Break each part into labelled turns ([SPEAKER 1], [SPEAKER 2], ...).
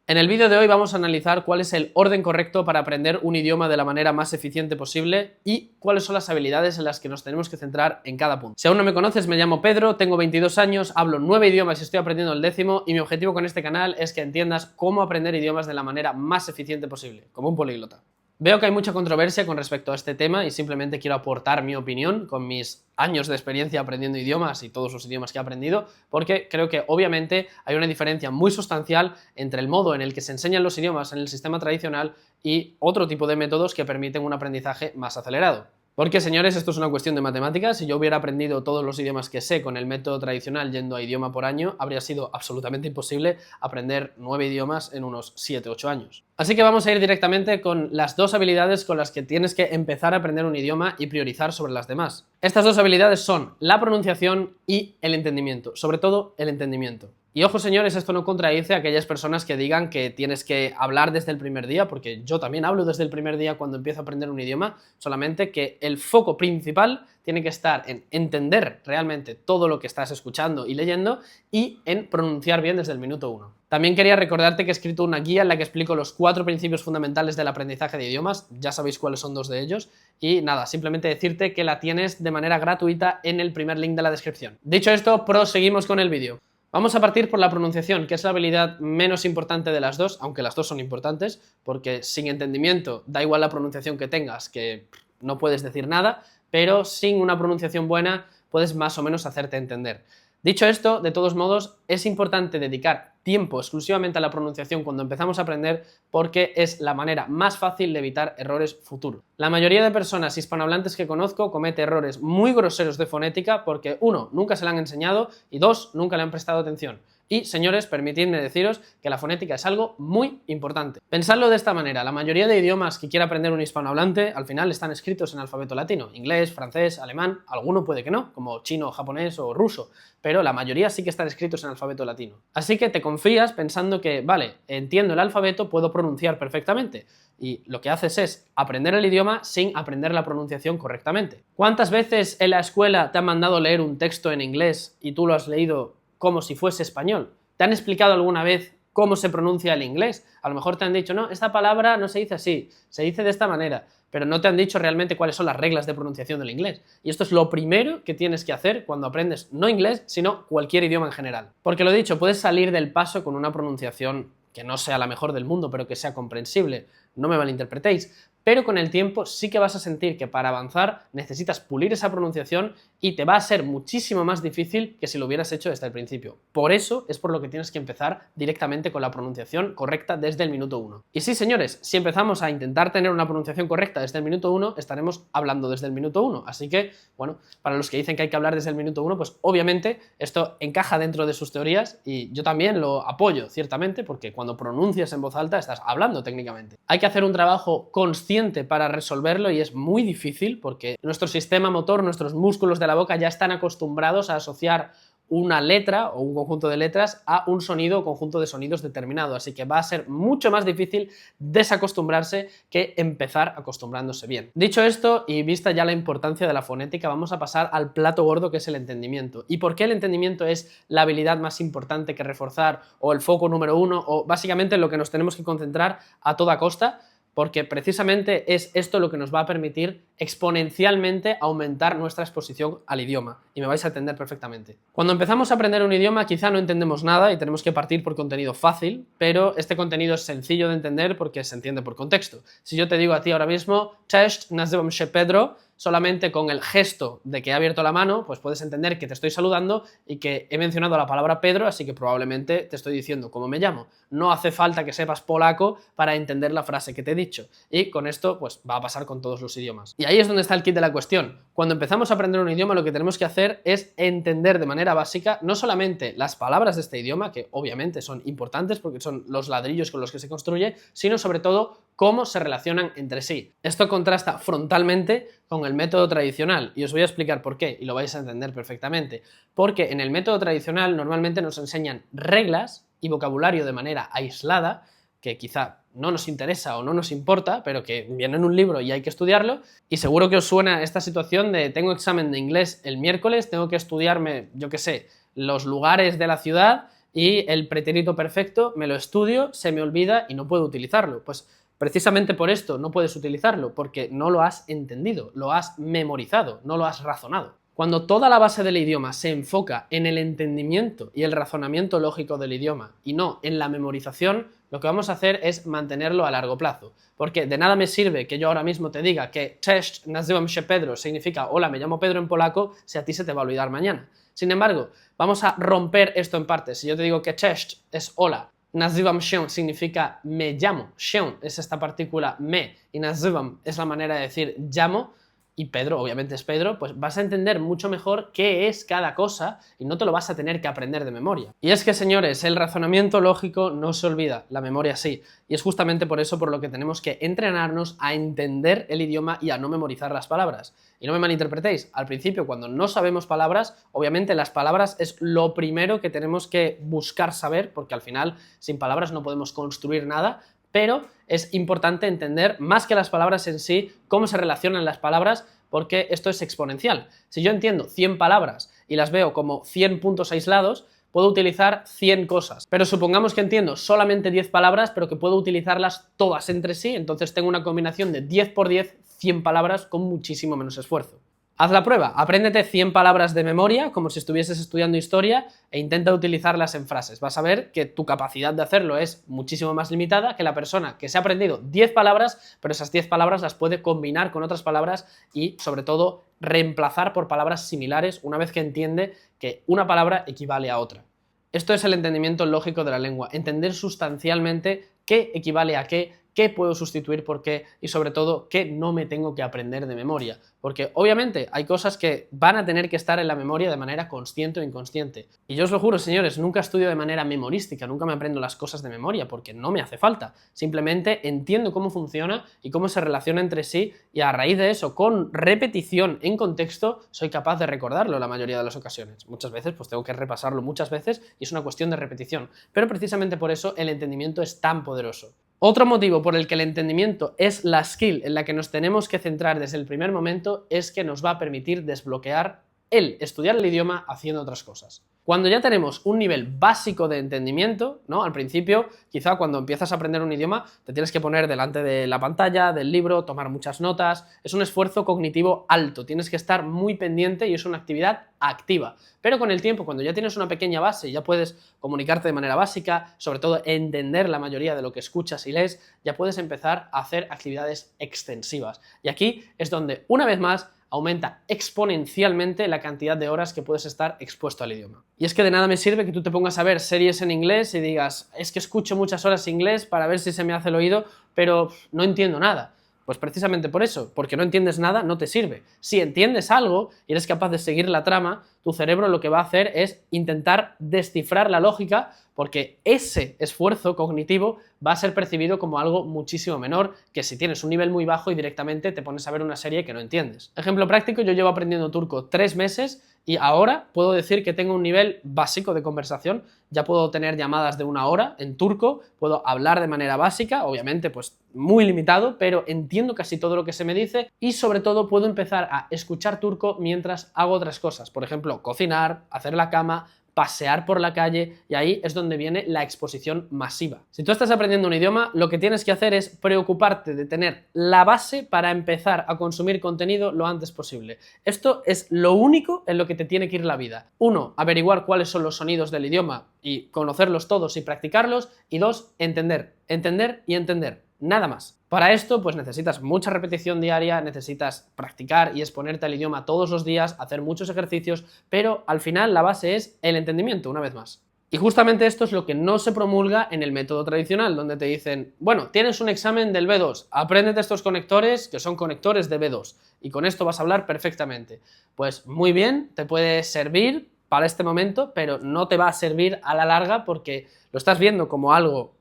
[SPEAKER 1] En el vídeo de hoy vamos a analizar cuál es el orden correcto para aprender un idioma de la manera más eficiente posible y cuáles son las habilidades en las que nos tenemos que centrar en cada punto. Si aún no me conoces, me llamo Pedro, tengo 22 años, hablo 9 idiomas y estoy aprendiendo el 10º, y mi objetivo con este canal es que entiendas cómo aprender idiomas de la manera más eficiente posible, como un políglota. Veo que hay mucha controversia con respecto a este tema y simplemente quiero aportar mi opinión con mis años de experiencia aprendiendo idiomas y todos los idiomas que he aprendido, porque creo que obviamente hay una diferencia muy sustancial entre el modo en el que se enseñan los idiomas en el sistema tradicional y otro tipo de métodos que permiten un aprendizaje más acelerado. Porque, señores, esto es una cuestión de matemáticas. Si yo hubiera aprendido todos los idiomas que sé con el método tradicional yendo a idioma por año, habría sido absolutamente imposible aprender 9 idiomas en unos 7-8 años. Así que vamos a ir directamente con las dos habilidades con las que tienes que empezar a aprender un idioma y priorizar sobre las demás. Estas dos habilidades son la pronunciación y el entendimiento, sobre todo el entendimiento. Y ojo, señores, esto no contradice a aquellas personas que digan que tienes que hablar desde el primer día, porque yo también hablo desde el primer día cuando empiezo a aprender un idioma, solamente que el foco principal tiene que estar en entender realmente todo lo que estás escuchando y leyendo y en pronunciar bien desde el minuto 1. También quería recordarte que he escrito una guía en la que explico los 4 principios fundamentales del aprendizaje de idiomas, ya sabéis cuáles son 2 de ellos, y nada, simplemente decirte que la tienes de manera gratuita en el primer link de la descripción. Dicho esto, proseguimos con el vídeo. Vamos a partir por la pronunciación, que es la habilidad menos importante de las dos, aunque las dos son importantes, porque sin entendimiento da igual la pronunciación que tengas, que no puedes decir nada, pero sin una pronunciación buena puedes más o menos hacerte entender. Dicho esto, de todos modos, es importante dedicar tiempo exclusivamente a la pronunciación cuando empezamos a aprender, porque es la manera más fácil de evitar errores futuros. La mayoría de personas hispanohablantes que conozco comete errores muy groseros de fonética porque, 1, nunca se la han enseñado y 2, nunca le han prestado atención. Y, señores, permitidme deciros que la fonética es algo muy importante. Pensadlo de esta manera: la mayoría de idiomas que quiere aprender un hispanohablante al final están escritos en alfabeto latino, inglés, francés, alemán, alguno puede que no, como chino, japonés o ruso, pero la mayoría sí que están escritos en alfabeto latino. Así que te confías pensando que, vale, entiendo el alfabeto, puedo pronunciar perfectamente, y lo que haces es aprender el idioma sin aprender la pronunciación correctamente. ¿Cuántas veces en la escuela te han mandado leer un texto en inglés y tú lo has leído como si fuese español? ¿Te han explicado alguna vez cómo se pronuncia el inglés? A lo mejor te han dicho, no, esta palabra no se dice así, se dice de esta manera, pero no te han dicho realmente cuáles son las reglas de pronunciación del inglés. Y esto es lo primero que tienes que hacer cuando aprendes no inglés, sino cualquier idioma en general. Porque lo dicho, puedes salir del paso con una pronunciación que no sea la mejor del mundo, pero que sea comprensible, no me malinterpretéis, pero con el tiempo sí que vas a sentir que para avanzar necesitas pulir esa pronunciación y te va a ser muchísimo más difícil que si lo hubieras hecho desde el principio. Por eso es por lo que tienes que empezar directamente con la pronunciación correcta desde el minuto 1. Y sí, señores, si empezamos a intentar tener una pronunciación correcta desde el minuto 1, estaremos hablando desde el minuto 1. Así que, bueno, para los que dicen que hay que hablar desde el minuto 1, pues obviamente esto encaja dentro de sus teorías y yo también lo apoyo, ciertamente, porque cuando pronuncias en voz alta estás hablando técnicamente. Hay que hacer un trabajo consciente para resolverlo y es muy difícil porque nuestro sistema motor, nuestros músculos de la boca ya están acostumbrados a asociar una letra o un conjunto de letras a un sonido o conjunto de sonidos determinado, así que va a ser mucho más difícil desacostumbrarse que empezar acostumbrándose bien. Dicho esto, y vista ya la importancia de la fonética, vamos a pasar al plato gordo, que es el entendimiento. ¿Y por qué el entendimiento es la habilidad más importante que reforzar, o el foco número 1, o básicamente en lo que nos tenemos que concentrar a toda costa? Porque precisamente es esto lo que nos va a permitir exponencialmente aumentar nuestra exposición al idioma, y me vais a entender perfectamente. Cuando empezamos a aprender un idioma quizá no entendemos nada y tenemos que partir por contenido fácil, pero este contenido es sencillo de entender porque se entiende por contexto. Si yo te digo a ti ahora mismo, Cześć, nazywam się Pedro, solamente con el gesto de que he abierto la mano, pues puedes entender que te estoy saludando y que he mencionado la palabra Pedro, así que probablemente te estoy diciendo cómo me llamo. No hace falta que sepas polaco para entender la frase que te he dicho, y con esto pues va a pasar con todos los idiomas. Y ahí es donde está el kit de la cuestión. Cuando empezamos a aprender un idioma, lo que tenemos que hacer es entender de manera básica no solamente las palabras de este idioma, que obviamente son importantes porque son los ladrillos con los que se construye, sino sobre todo cómo se relacionan entre sí. Esto contrasta frontalmente con el método tradicional y os voy a explicar por qué y lo vais a entender perfectamente. Porque en el método tradicional normalmente nos enseñan reglas y vocabulario de manera aislada, que quizá no nos interesa o no nos importa, pero que viene en un libro y hay que estudiarlo, y seguro que os suena esta situación de tengo examen de inglés el miércoles, tengo que estudiarme, yo qué sé, los lugares de la ciudad y el pretérito perfecto me lo estudio, se me olvida y no puedo utilizarlo. Pues precisamente por esto no puedes utilizarlo, porque no lo has entendido, lo has memorizado, no lo has razonado. Cuando toda la base del idioma se enfoca en el entendimiento y el razonamiento lógico del idioma y no en la memorización, lo que vamos a hacer es mantenerlo a largo plazo. Porque de nada me sirve que yo ahora mismo te diga que cześć, nazywam się Pedro significa hola, me llamo Pedro en polaco, si a ti se te va a olvidar mañana. Sin embargo, vamos a romper esto en partes. Si yo te digo que cześć es hola, nazywam się significa me llamo, się es esta partícula me y nazywam es la manera de decir llamo, y Pedro, obviamente es Pedro, pues vas a entender mucho mejor qué es cada cosa y no te lo vas a tener que aprender de memoria. Y es que, señores, el razonamiento lógico no se olvida, la memoria sí, y es justamente por eso por lo que tenemos que entrenarnos a entender el idioma y a no memorizar las palabras. Y no me malinterpretéis, al principio cuando no sabemos palabras, obviamente las palabras es lo primero que tenemos que buscar saber, porque al final sin palabras no podemos construir nada, pero es importante entender, más que las palabras en sí, cómo se relacionan las palabras, porque esto es exponencial. Si yo entiendo 100 palabras y las veo como 100 puntos aislados, puedo utilizar 100 cosas. Pero supongamos que entiendo solamente 10 palabras, pero que puedo utilizarlas todas entre sí, entonces tengo una combinación de 10 por 10, 100 palabras con muchísimo menos esfuerzo. Haz la prueba, apréndete 100 palabras de memoria, como si estuvieses estudiando historia, e intenta utilizarlas en frases. Vas a ver que tu capacidad de hacerlo es muchísimo más limitada que la persona que se ha aprendido 10 palabras, pero esas 10 palabras las puede combinar con otras palabras y, sobre todo, reemplazar por palabras similares una vez que entiende que una palabra equivale a otra. Esto es el entendimiento lógico de la lengua, entender sustancialmente qué equivale a qué puedo sustituir por qué y sobre todo qué no me tengo que aprender de memoria. Porque obviamente hay cosas que van a tener que estar en la memoria de manera consciente o inconsciente. Y yo os lo juro, señores, nunca estudio de manera memorística, nunca me aprendo las cosas de memoria porque no me hace falta. Simplemente entiendo cómo funciona y cómo se relaciona entre sí y a raíz de eso, con repetición en contexto, soy capaz de recordarlo la mayoría de las ocasiones. Muchas veces pues tengo que repasarlo muchas veces y es una cuestión de repetición. Pero precisamente por eso el entendimiento es tan poderoso. Otro motivo por el que el entendimiento es la skill en la que nos tenemos que centrar desde el primer momento es que nos va a permitir desbloquear el estudiar el idioma haciendo otras cosas. Cuando ya tenemos un nivel básico de entendimiento, ¿no? Al principio, quizá cuando empiezas a aprender un idioma, te tienes que poner delante de la pantalla, del libro, tomar muchas notas, es un esfuerzo cognitivo alto, tienes que estar muy pendiente y es una actividad activa. Pero con el tiempo, cuando ya tienes una pequeña base y ya puedes comunicarte de manera básica, sobre todo entender la mayoría de lo que escuchas y lees, ya puedes empezar a hacer actividades extensivas. Y aquí es donde, una vez más, aumenta exponencialmente la cantidad de horas que puedes estar expuesto al idioma. Y es que de nada me sirve que tú te pongas a ver series en inglés y digas, es que escucho muchas horas inglés para ver si se me hace el oído, pero no entiendo nada. Pues precisamente por eso, porque no entiendes nada, no te sirve. Si entiendes algo y eres capaz de seguir la trama, tu cerebro lo que va a hacer es intentar descifrar la lógica, porque ese esfuerzo cognitivo va a ser percibido como algo muchísimo menor que si tienes un nivel muy bajo y directamente te pones a ver una serie que no entiendes. Ejemplo práctico, yo llevo aprendiendo turco 3 meses y ahora puedo decir que tengo un nivel básico de conversación, ya puedo tener llamadas de 1 hora en turco, puedo hablar de manera básica, obviamente pues muy limitado, pero entiendo casi todo lo que se me dice y sobre todo puedo empezar a escuchar turco mientras hago otras cosas, por ejemplo, cocinar, hacer la cama, pasear por la calle, y ahí es donde viene la exposición masiva. Si tú estás aprendiendo un idioma, lo que tienes que hacer es preocuparte de tener la base para empezar a consumir contenido lo antes posible. Esto es lo único en lo que te tiene que ir la vida. 1, averiguar cuáles son los sonidos del idioma y conocerlos todos y practicarlos, y 2, entender, entender y entender. Nada más. Para esto, pues necesitas mucha repetición diaria, necesitas practicar y exponerte al idioma todos los días, hacer muchos ejercicios, pero al final la base es el entendimiento, una vez más. Y justamente esto es lo que no se promulga en el método tradicional, donde te dicen, bueno, tienes un examen del B2, apréndete estos conectores que son conectores de B2, y con esto vas a hablar perfectamente. Pues muy bien, te puede servir para este momento, pero no te va a servir a la larga porque lo estás viendo como algo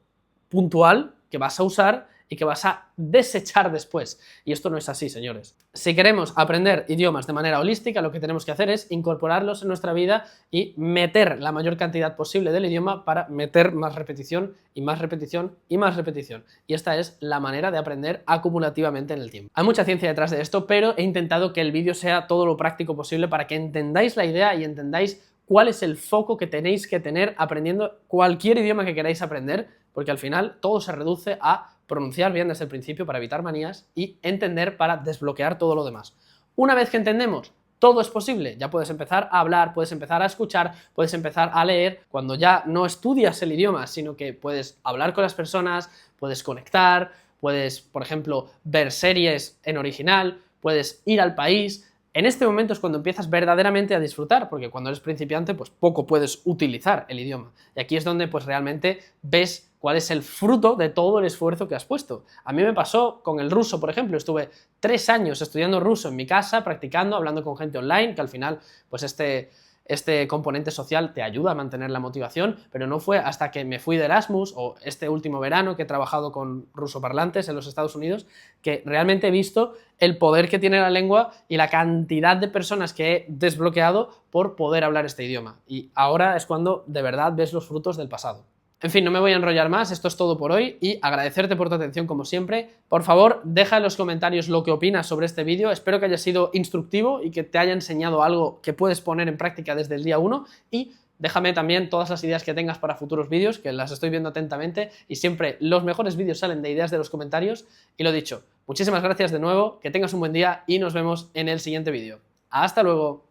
[SPEAKER 1] puntual que vas a usar y que vas a desechar después. Y esto no es así, señores. Si queremos aprender idiomas de manera holística, lo que tenemos que hacer es incorporarlos en nuestra vida y meter la mayor cantidad posible del idioma para meter más repetición y más repetición y más repetición. Y esta es la manera de aprender acumulativamente en el tiempo. Hay mucha ciencia detrás de esto, pero he intentado que el vídeo sea todo lo práctico posible para que entendáis la idea y entendáis cuál es el foco que tenéis que tener aprendiendo cualquier idioma que queráis aprender, porque al final todo se reduce a pronunciar bien desde el principio para evitar manías y entender para desbloquear todo lo demás. Una vez que entendemos, todo es posible, ya puedes empezar a hablar, puedes empezar a escuchar, puedes empezar a leer, cuando ya no estudias el idioma, sino que puedes hablar con las personas, puedes conectar, puedes, por ejemplo, ver series en original, puedes ir al país. En este momento es cuando empiezas verdaderamente a disfrutar, porque cuando eres principiante, pues poco puedes utilizar el idioma. Y aquí es donde pues realmente ves cuál es el fruto de todo el esfuerzo que has puesto. A mí me pasó con el ruso, por ejemplo, estuve 3 años estudiando ruso en mi casa, practicando, hablando con gente online, que al final, pues este componente social te ayuda a mantener la motivación, pero no fue hasta que me fui de Erasmus o este último verano que he trabajado con rusoparlantes en los Estados Unidos que realmente he visto el poder que tiene la lengua y la cantidad de personas que he desbloqueado por poder hablar este idioma. Y ahora es cuando de verdad ves los frutos del pasado. En fin, no me voy a enrollar más, esto es todo por hoy y agradecerte por tu atención como siempre. Por favor, deja en los comentarios lo que opinas sobre este vídeo, espero que haya sido instructivo y que te haya enseñado algo que puedes poner en práctica desde el día 1 y déjame también todas las ideas que tengas para futuros vídeos, que las estoy viendo atentamente y siempre los mejores vídeos salen de ideas de los comentarios. Y lo dicho, muchísimas gracias de nuevo, que tengas un buen día y nos vemos en el siguiente vídeo. ¡Hasta luego!